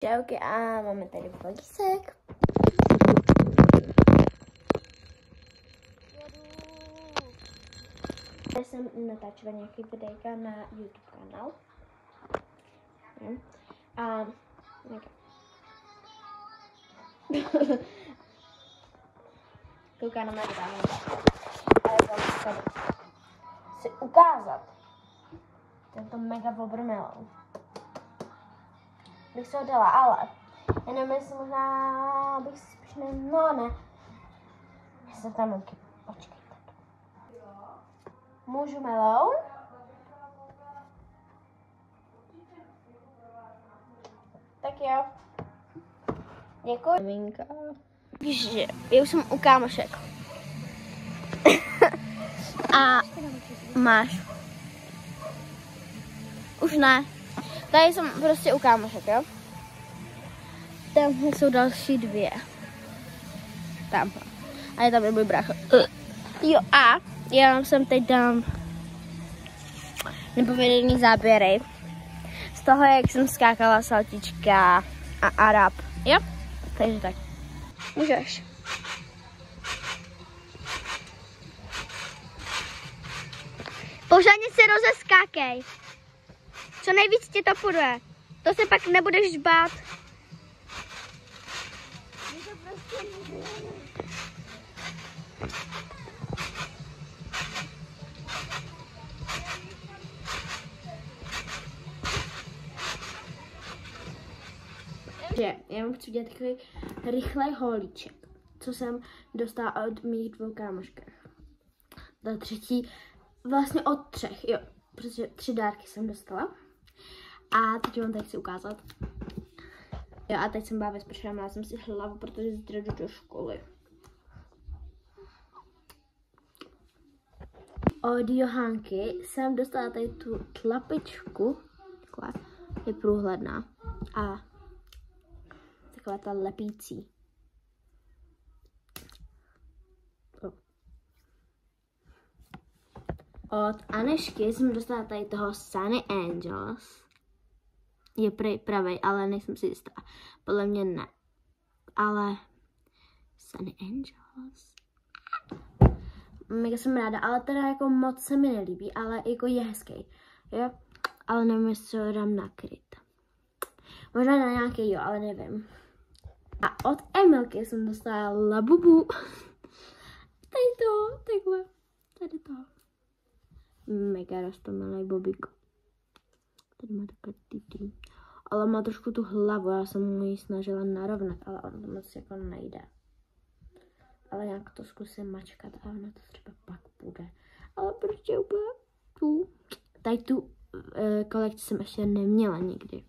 Čauky a máme tady balísek. Já jsem natáčela nějaký videjka na YouTube kanál. A kouká na mé videa. A já vám chci ukázat tento mega bobr melon. Bych se ho dala, ale já nevím, jestli možná bych si spíš ne. Já jsem tam taky, počkejte. Můžu melon? Tak jo. Děkuji. Maminka. Takže já už jsem u kámošek. A máš. Už ne. Tady jsem prostě u kámošek, jo. Tam jsou další dvě. Tam. A je tam i můj brácho. Jo a já vám sem teď dám nepovedený záběry z toho, jak jsem skákala saltička a Arab. Jo? Takže tak. Můžeš. Pořádně se rozeskákej. Co nejvíc ti to půjde. To se pak nebudeš bát. Já vám chci dělat takový rychlej holíček, co jsem dostala od mých dvou kámoškách. Ta třetí, vlastně od třech, jo, protože 3 dárky jsem dostala. A teď vám tady chci ukázat. Jo, a teď jsem byla vespršela, měla jsem si hlavu, protože zítra jdu do školy. Od Johánky jsem dostala tady tu tlapičku, takhle, je průhledná a taková ta lepící. Od Anešky jsem dostala tady toho Sunny Angels. Je pravej, ale nejsem si jistá. Podle mě ne. Ale Sunny Angels. Mega jsem ráda, ale teda jako moc se mi nelíbí, ale jako je hezký. Jo? Ale nevím, jestli ho dám nakryt. Možná na nějaký jo, ale nevím. A od Emilky jsem dostala Labubu. Tady to, takhle. Tady to. Mega roztomilý bobík. Tady má takové titý. Ale má trošku tu hlavu, já jsem mu ji snažila narovnat, ale ono to moc jako nejde. Ale nějak to zkusím mačkat a ono to třeba pak bude. Ale prostě úplně tu. Tady tu kolekci jsem ještě neměla nikdy.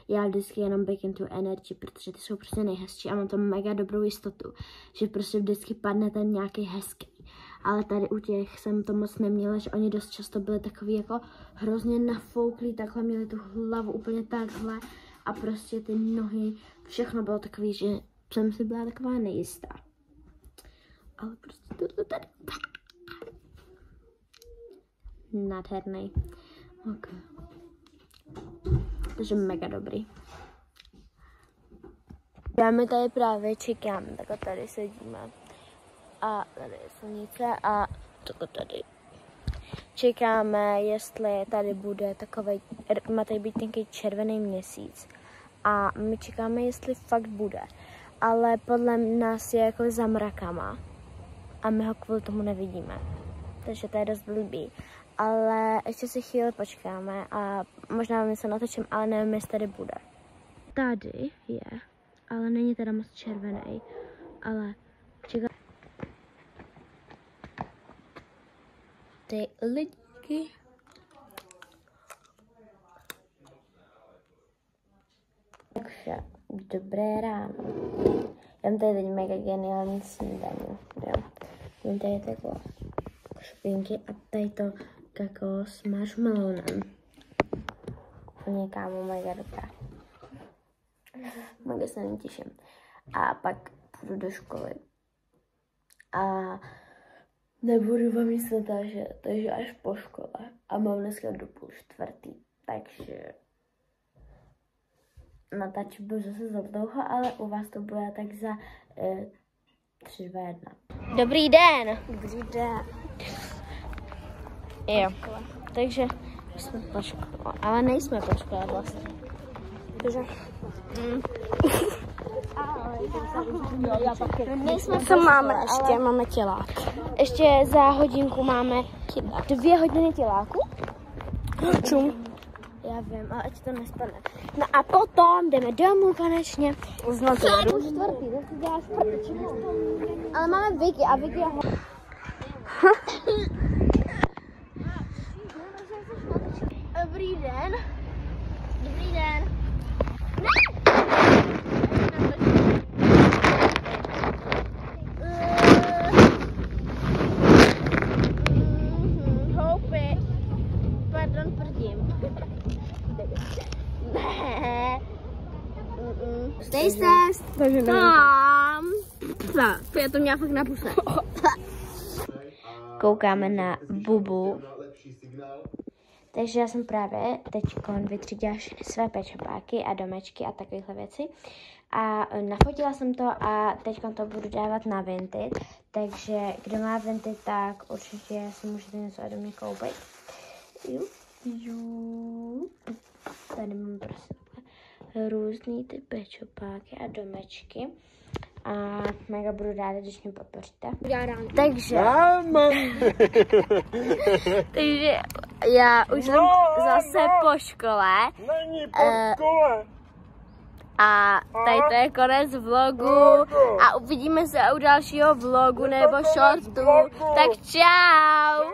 Já vždycky jenom Back into Energy, protože ty jsou prostě nejhezčí a mám tam mega dobrou jistotu, že prostě vždycky padne ten nějaký hezký. Ale tady u těch jsem to moc neměla, že oni dost často byli takový jako hrozně nafouklí, takhle měli tu hlavu úplně takhle a prostě ty nohy, všechno bylo takový, že jsem si byla taková nejistá. Ale prostě to tady. Nádherný. Okay. Takže mega dobrý. Já mi tady právě čekám, tak tady sedíme. A tady je slunice a tady. Čekáme, jestli tady bude takovej, má tady být nějaký červený měsíc. A my čekáme, jestli fakt bude. Ale podle nás je jako za mrakama. A my ho kvůli tomu nevidíme. Takže to je dost blbý. Ale ještě si chvíli počkáme a možná my se natočím, ale nevím, jestli tady bude. Tady je, ale není teda moc červený, ale čekám. Ty lidi. Takže, dobré ráno. Já mám tady teď mega geniální snídaně, jo. Mám tady takové špinky a tady to kakao s marshmallowem. Úplně kámo, mega dobré. Mega se na těším. A pak půjdu do školy. A nebudu vám nic natáčet, takže až po škole. A mám dneska do 3:30, takže natáčet budu zase za dlouho, ale u vás to bude tak za 3, 2, 1. Dobrý den. Dobrý den. Jo, takže jsme po škole, ale nejsme po škole vlastně. Takže... Nejsme co máme ještě? Máme tělák. Ještě za hodinku máme 2 hodiny těláku. Čum. Já vím, ale ať to nespadne. No a potom jdeme domů konečně. Uznat to. Čtvrtý, to si děláš prčičky. Ale máme Vicky a Vicky je... Dobrý den. Dobrý den. Houpy. Pardon, prdím. Stay fast. Takže Tam. Já to měla fakt na puse. Koukáme na Bubu. Takže já jsem právě teď vytřídila své pečopáky a domečky a takovéhle věci. A nafotila jsem to a teď to budu dávat na Vinted. Takže kdo má Vinted, tak určitě si můžete něco ode mě koupit. Tady mám prostě různý ty pečopáky a domečky. A mega budu ráda, když mě podpoříte. Takže já už jsem zase po škole. Není po škole. A tady to je konec vlogu. A uvidíme se u dalšího vlogu nebo shortu. Tak čau.